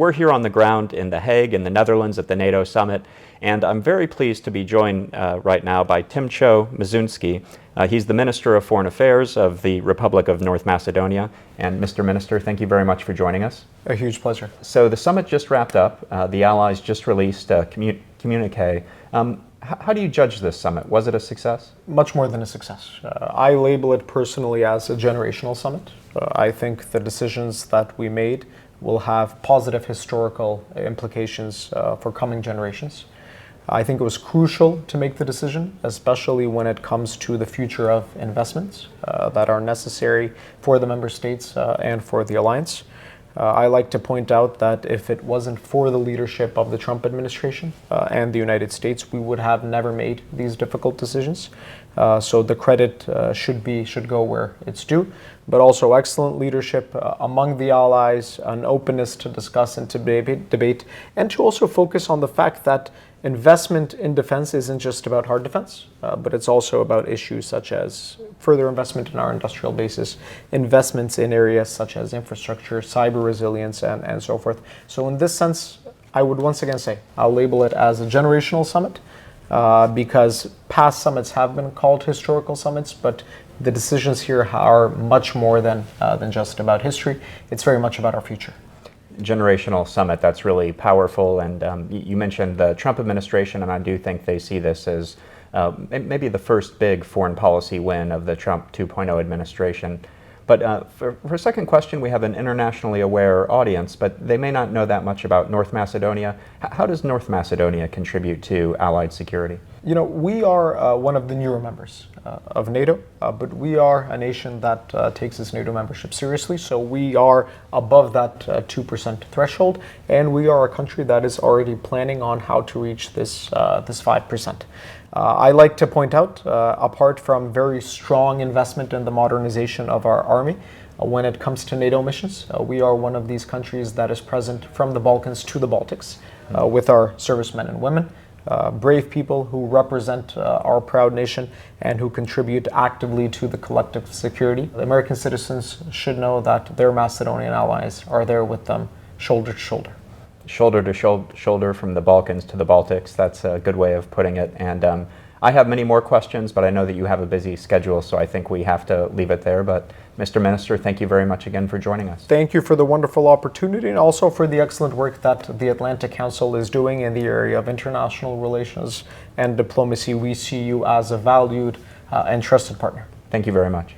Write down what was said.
We're here on the ground in The Hague in the Netherlands at the NATO Summit, and I'm very pleased to be joined right now by Timčo Mucunski. He's the Minister of Foreign Affairs of the Republic of North Macedonia. And Mr. Minister, thank you very much for joining us. A huge pleasure. So the summit just wrapped up. The Allies just released a communique. How do you judge this summit? Was it a success? Much more than a success. I label it personally as a generational summit. I think the decisions that we made will have positive historical implications for coming generations. I think it was crucial to make the decision, especially when it comes to the future of investments that are necessary for the member states and for the alliance. I like to point out that if it wasn't for the leadership of the Trump administration and the United States, we would have never made these difficult decisions. So the credit should go where it's due, but also excellent leadership among the allies, an openness to discuss and to debate, and to also focus on the fact that investment in defense isn't just about hard defense, but it's also about issues such as further investment in our industrial bases, investments in areas such as infrastructure, cyber resilience, and so forth. So in this sense, I would once again say, I'll label it as a generational summit, because past summits have been called historical summits, but the decisions here are much more than just about history. It's very much about our future. Generational summit, that's really powerful. And you mentioned the Trump administration, and I do think they see this as maybe the first big foreign policy win of the Trump 2.0 administration. But for a second question, we have an internationally aware audience, but they may not know that much about North Macedonia. How does North Macedonia contribute to Allied security? You know, we are one of the newer members of NATO, but we are a nation that takes its NATO membership seriously. So we are above that 2% threshold, and we are a country that is already planning on how to reach this 5%. I like to point out, apart from very strong investment in the modernization of our army, when it comes to NATO missions, we are one of these countries that is present from the Balkans to the Baltics with our servicemen and women, brave people who represent our proud nation and who contribute actively to the collective security. The American citizens should know that their Macedonian allies are there with them, shoulder to shoulder. Shoulder to shoulder from the Balkans to the Baltics. That's a good way of putting it. And I have many more questions, but I know that you have a busy schedule, so I think we have to leave it there. But Mr. Minister, thank you very much again for joining us. Thank you for the wonderful opportunity and also for the excellent work that the Atlantic Council is doing in the area of international relations and diplomacy. We see you as a valued and trusted partner. Thank you very much.